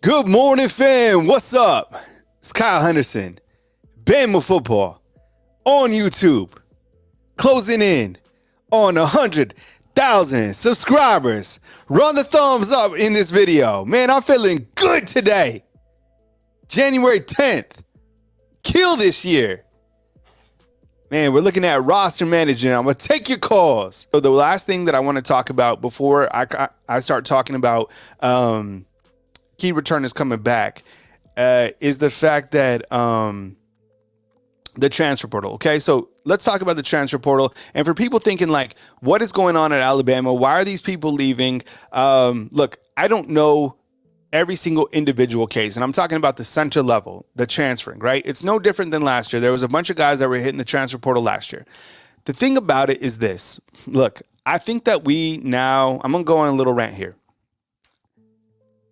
Good morning, fam. What's up? It's Kyle Henderson. Bama football on YouTube. Closing in on 100,000 subscribers. Run the thumbs up in this video. Man, I'm feeling good today. January 10th. Kill this year. Man, we're looking at roster managing. I'm going to take your calls. So the last thing that I want to talk about before I start talking about key returners coming back is the fact that the transfer portal. Okay, so let's talk about the transfer portal. And for people thinking like, what is going on at Alabama? Why are these people leaving? Look, I don't know every single individual case, and I'm talking about the center level, the transferring, right? It's no different than last year. There was a bunch of guys that were hitting the transfer portal last year. The thing about it is this. Look, I think that I'm going to go on a little rant here.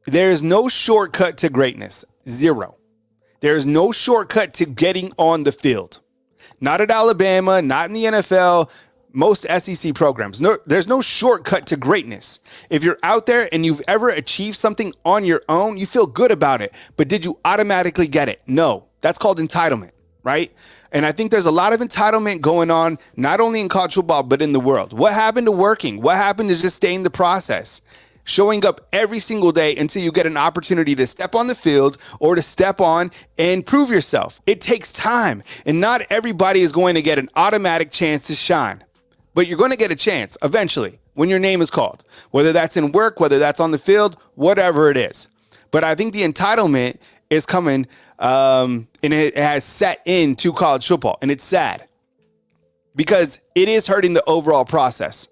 There is no shortcut to greatness. Zero. There is no shortcut to getting on the field. Not at Alabama, not in the NFL, most SEC programs. No, there's no shortcut to greatness. If you're out there and you've ever achieved something on your own, you feel good about it. But did you automatically get it? No. That's called entitlement, right? And I think there's a lot of entitlement going on, not only in college football, but in the world. What happened to working? What happened to just staying the process? Showing up every single day until you get an opportunity to step on the field or to step on and prove yourself. It takes time, and not everybody is going to get an automatic chance to shine. But you're going to get a chance eventually when your name is called, whether that's in work, whether that's on the field, whatever it is. But I think the entitlement is coming, and it has set into college football, and it's sad because it is hurting the overall process.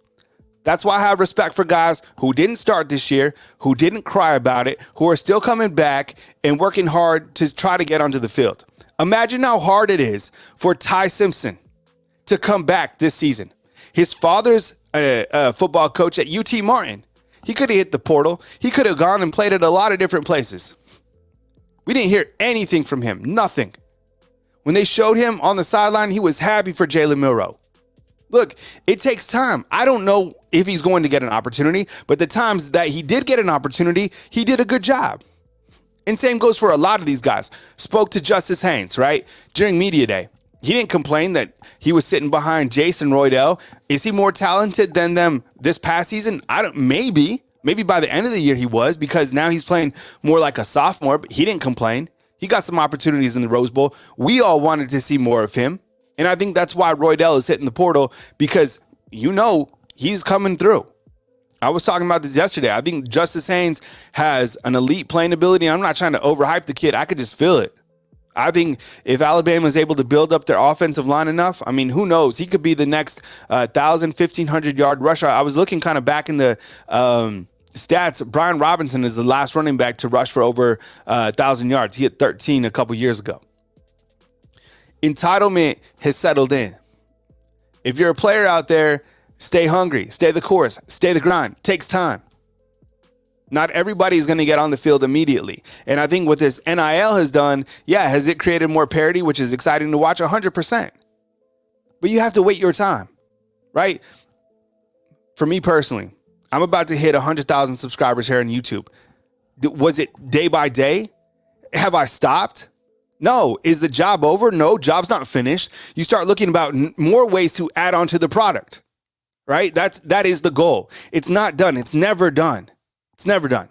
That's why I have respect for guys who didn't start this year, who didn't cry about it, who are still coming back and working hard to try to get onto the field. Imagine how hard it is for Ty Simpson to come back this season. His father's a football coach at UT Martin. He could have hit the portal. He could have gone and played at a lot of different places. We didn't hear anything from him. Nothing. When they showed him on the sideline, he was happy for Jalen Milroe. Look, it takes time. I don't know if he's going to get an opportunity, but the times that he did get an opportunity, he did a good job. And same goes for a lot of these guys. Spoke to Justice Haynes, right? During media day. He didn't complain that he was sitting behind Jason Roydell. Is he more talented than them this past season? Maybe by the end of the year he was, because now he's playing more like a sophomore, but he didn't complain. He got some opportunities in the Rose Bowl. We all wanted to see more of him. And I think that's why Roydell is hitting the portal, because he's coming through. I was talking about this yesterday. I think Justice Haynes has an elite playing ability. And I'm not trying to overhype the kid. I could just feel it. I think if Alabama is able to build up their offensive line enough, I mean, who knows? He could be the next 1,000, 1,500 yard rusher. I was looking kind of back in the stats. Brian Robinson is the last running back to rush for over 1,000 yards. He hit 13 a couple years ago. Entitlement has settled in. If you're a player out there, stay hungry, stay the course, stay the grind. It takes time. Not everybody is going to get on the field immediately. And I think what this NIL has done, has it created more parity, which is exciting to watch 100%. But you have to wait your time, right? For me personally, I'm about to hit 100,000 subscribers here on YouTube. Was it day by day? Have I stopped? No. Is the job over? No, job's not finished. You start looking about more ways to add on to the product, right? That is the goal. It's not done. It's never done. It's never done.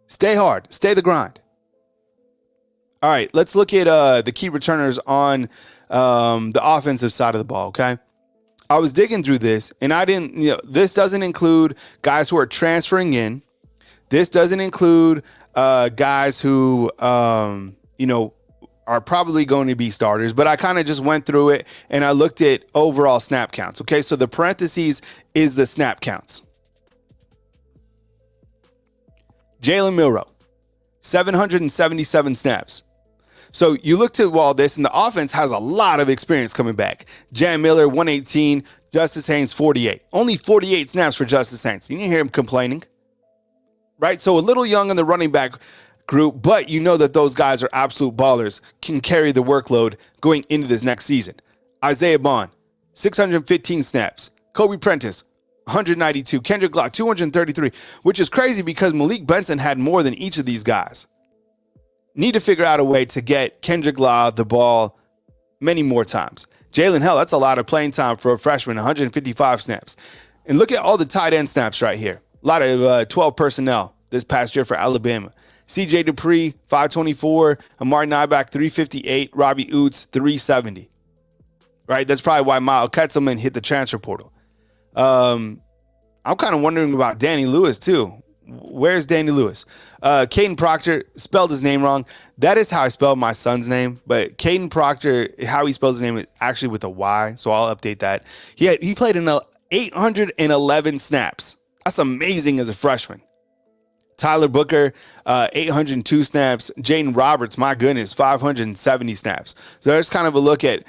Stay hard. Stay the grind. All right, let's look at the key returners on the offensive side of the ball, okay? I was digging through this, and this doesn't include guys who are transferring in. This doesn't include guys who, are probably going to be starters, but I kind of just went through it, and I looked at overall snap counts, okay? So the parentheses is the snap counts. Jalen Milroe, 777 snaps. So you look to all this, and the offense has a lot of experience coming back. Jan Miller, 118. Justice Haynes, 48. Only 48 snaps for Justice Haynes. You didn't hear him complaining, right? So a little young in the running back group, but you know that those guys are absolute ballers, can carry the workload going into this next season. Isaiah Bond, 615 snaps. Kobe Prentice, 192. Kendrick Glock, 233, which is crazy because Malik Benson had more than each of these guys. need to figure out a way to get Kendrick Law the ball many more times. Jalen, hell, that's a lot of playing time for a freshman, 155 snaps. And look at all the tight end snaps right here. A lot of 12 personnel this past year for Alabama. CJ Dupree, 524. Amari Nyback, 358. Robbie Oots, 370. Right? That's probably why Miles Ketzelman hit the transfer portal. I'm kind of wondering about Danny Lewis, too. Where's Danny Lewis? Caden Proctor spelled his name wrong. That is how I spelled my son's name. But Caden Proctor, how he spells his name is actually with a Y, so I'll update that. He played in 811 snaps. That's amazing as a freshman. Tyler Booker, 802 snaps. Jaden Roberts, my goodness, 570 snaps. So there's kind of a look at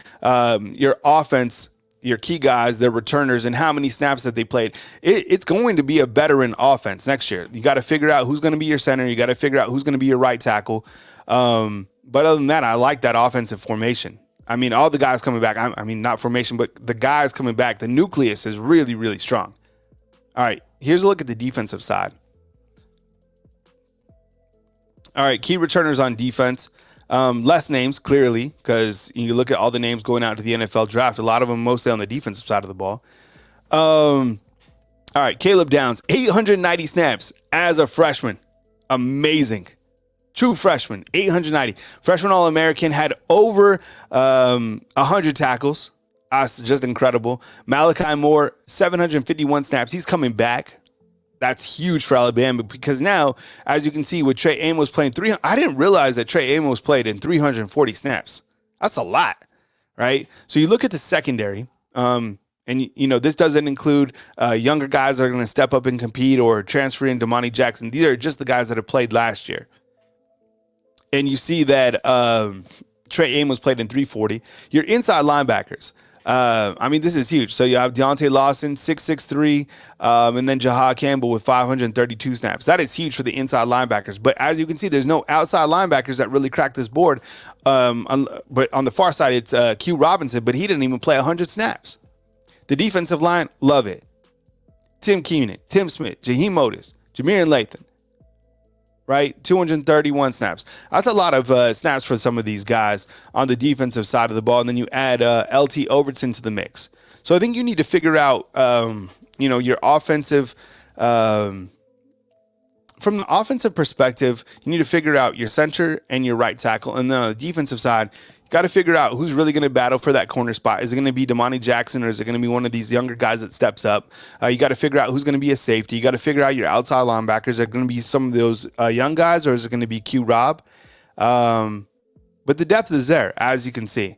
your offense, your key guys, their returners, and how many snaps that they played. It's going to be a veteran offense next year. You got to figure out who's going to be your center. You got to figure out who's going to be your right tackle. But other than that, I like that offensive formation. I mean, all the guys coming back. I mean, not formation, but the guys coming back. The nucleus is really, really strong. All right, here's a look at the defensive side. All right, key returners on defense. Less names, clearly, because you look at all the names going out to the NFL draft. A lot of them mostly on the defensive side of the ball. All right, Caleb Downs, 890 snaps as a freshman. Amazing. True freshman, 890. Freshman All-American, had over 100 tackles. That's just incredible. Malachi Moore, 751 snaps. He's coming back. That's huge for Alabama because now, as you can see, with Trey Amos playing 300, I didn't realize that Trey Amos played in 340 snaps. That's a lot, right? So you look at the secondary, and this doesn't include younger guys that are going to step up and compete or transfer in Damani Jackson. These are just the guys that have played last year. And you see that Trey Amos played in 340. Your inside linebackers. This is huge. So you have Deontay Lawson, 6'3", and then Jahad Campbell with 532 snaps. That is huge for the inside linebackers. But as you can see, there's no outside linebackers that really crack this board. But on the far side, it's Q Robinson, but he didn't even play 100 snaps. The defensive line, love it. Tim Keenan, Tim Smith, Jaheim Otis, Jameer Lathan. Right? 231 snaps. That's a lot of snaps for some of these guys on the defensive side of the ball. And then you add LT Overton to the mix. So I think you need to figure out, your offensive, from the offensive perspective, you need to figure out your center and your right tackle. And then on the defensive side, you got to figure out who's really going to battle for that corner spot. Is it going to be Damani Jackson or is it going to be one of these younger guys that steps up? You got to figure out who's going to be a safety. You got to figure out your outside linebackers. Are going to be some of those young guys or is it going to be Q Rob? But the depth is there, as you can see.